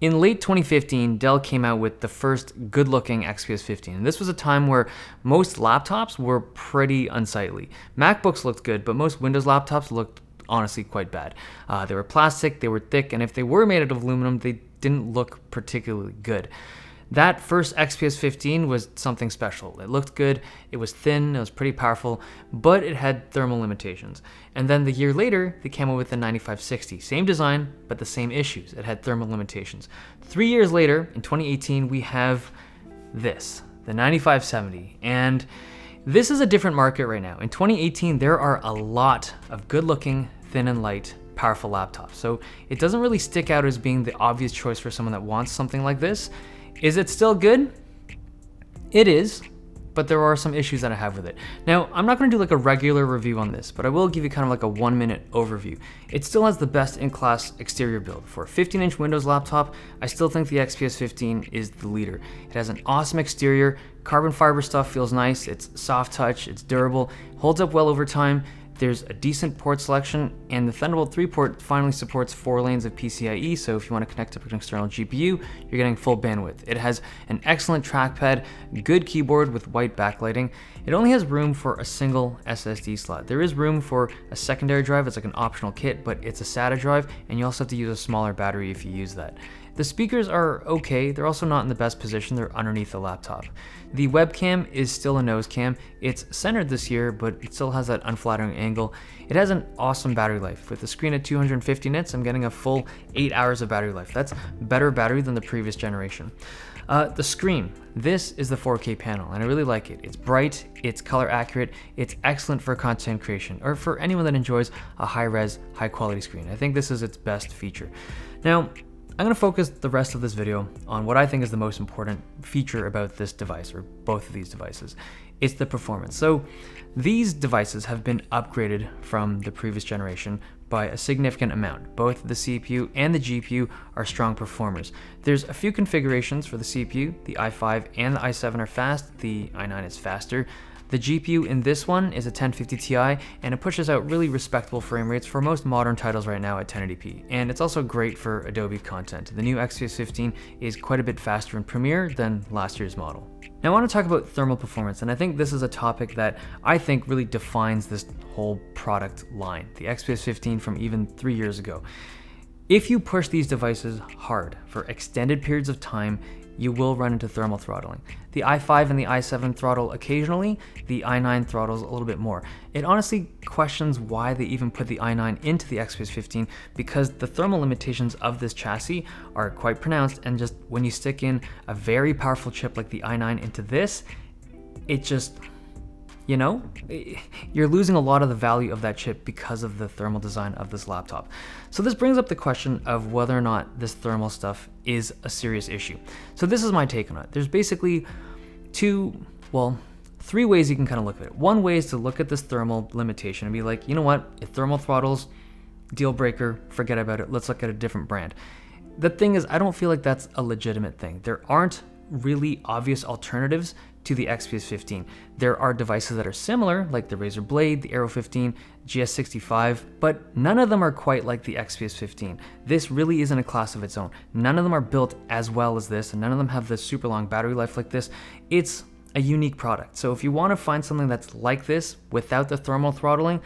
In late 2015, Dell came out with the first good-looking XPS 15. And this was a time where most laptops were pretty unsightly. MacBooks looked good, but most Windows laptops looked honestly quite bad. They were plastic, they were thick, and if they were made out of aluminum, they didn't look particularly good. That first XPS 15 was something special. It looked good, it was thin, it was pretty powerful, but it had thermal limitations. And then the year later, they came out with the 9560. Same design, but the same issues. It had thermal limitations. 3 years later, in 2018, we have this, the 9570. And this is a different market right now. In 2018, there are a lot of good-looking, thin and light, powerful laptops. So it doesn't really stick out as being the obvious choice for someone that wants something like this. Is it still good? It is, but there are some issues that I have with it. Now, I'm not gonna do like a regular review on this, but I will give you kind of like a 1-minute overview. It still has the best in-class exterior build. For a 15-inch Windows laptop, I still think the XPS 15 is the leader. It has an awesome exterior, carbon fiber stuff feels nice, it's soft touch, it's durable, holds up well over time. There's a decent port selection, and the Thunderbolt 3 port finally supports 4 lanes of PCIe, so if you want to connect up an external GPU, you're getting full bandwidth. It has an excellent trackpad, good keyboard with white backlighting. It only has room for a single SSD slot. There is room for a secondary drive, it's like an optional kit, but it's a SATA drive, and you also have to use a smaller battery if you use that. The speakers are okay, they're also not in the best position, they're underneath the laptop. The webcam is still a nose cam. It's centered this year, but it still has that unflattering angle. It has an awesome battery life. With the screen at 250 nits, I'm getting a full 8 hours of battery life. That's better battery than the previous generation. The screen, this is the 4K panel, and I really like it. It's bright, it's color accurate, it's excellent for content creation, or for anyone that enjoys a high-res, high-quality screen. I think this is its best feature. Now, I'm going to focus the rest of this video on what I think is the most important feature about this device, or both of these devices. It's the performance. So these devices have been upgraded from the previous generation by a significant amount. Both the CPU and the GPU are strong performers. There's a few configurations for the CPU. The i5 and the i7 are fast, the i9 is faster. The GPU in this one is a 1050 Ti, and it pushes out really respectable frame rates for most modern titles right now at 1080p. And it's also great for Adobe content. The new XPS 15 is quite a bit faster in Premiere than last year's model. Now I want to talk about thermal performance, and I think this is a topic that I think really defines this whole product line, the XPS 15 from even 3 years ago. If you push these devices hard for extended periods of time, you will run into thermal throttling. The i5 and the i7 throttle occasionally, the i9 throttles a little bit more. It honestly questions why they even put the i9 into the XPS 15, because the thermal limitations of this chassis are quite pronounced, and just when you stick in a very powerful chip like the i9 into this, it just, you know, you're losing a lot of the value of that chip because of the thermal design of this laptop. So this brings up the question of whether or not this thermal stuff is a serious issue. So this is my take on it. There's basically three ways you can kind of look at it. One way is to look at this thermal limitation and be like, you know what, if thermal throttles, deal breaker, forget about it, let's look at a different brand. The thing is, I don't feel like that's a legitimate thing. There aren't really obvious alternatives to the XPS 15. There are devices that are similar, like the Razer Blade, the Aero 15, GS65, but none of them are quite like the XPS 15. This really isn't a class of its own. None of them are built as well as this, and none of them have this super long battery life like this. It's a unique product. So if you want to find something that's like this without the thermal throttling,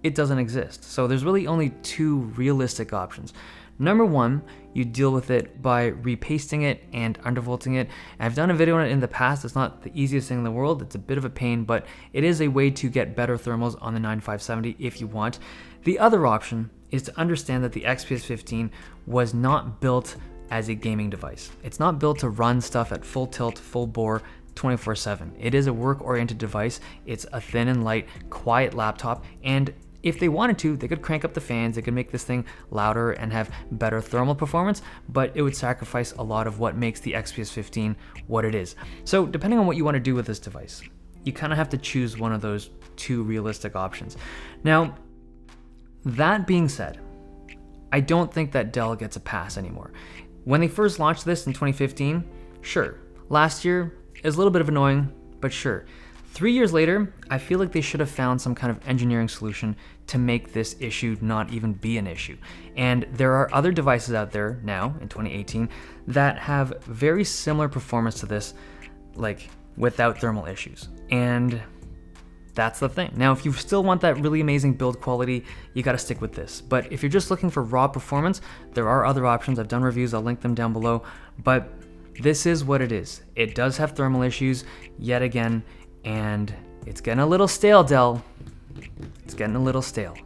it doesn't exist. So there's really only two realistic options. Number one, you deal with it by repasting it and undervolting it. And I've done a video on it in the past. It's not the easiest thing in the world. It's a bit of a pain, but it is a way to get better thermals on the 9570 if you want. The other option is to understand that the XPS 15 was not built as a gaming device. It's not built to run stuff at full tilt, full bore, 24/7. It is a work-oriented device. It's a thin and light, quiet laptop, and if they wanted to, they could crank up the fans, they could make this thing louder and have better thermal performance, but it would sacrifice a lot of what makes the XPS 15 what it is. So depending on what you want to do with this device, you kind of have to choose one of those two realistic options. Now, that being said, I don't think that Dell gets a pass anymore. When they first launched this in 2015, sure. Last year, it was a little bit of annoying, but sure. 3 years later, I feel like they should have found some kind of engineering solution to make this issue not even be an issue. And there are other devices out there now in 2018 that have very similar performance to this, like without thermal issues. And that's the thing. Now, if you still want that really amazing build quality, you got to stick with this. But if you're just looking for raw performance, there are other options. I've done reviews, I'll link them down below. But this is what it is. It does have thermal issues yet again, and it's getting a little stale, Dell. It's getting a little stale.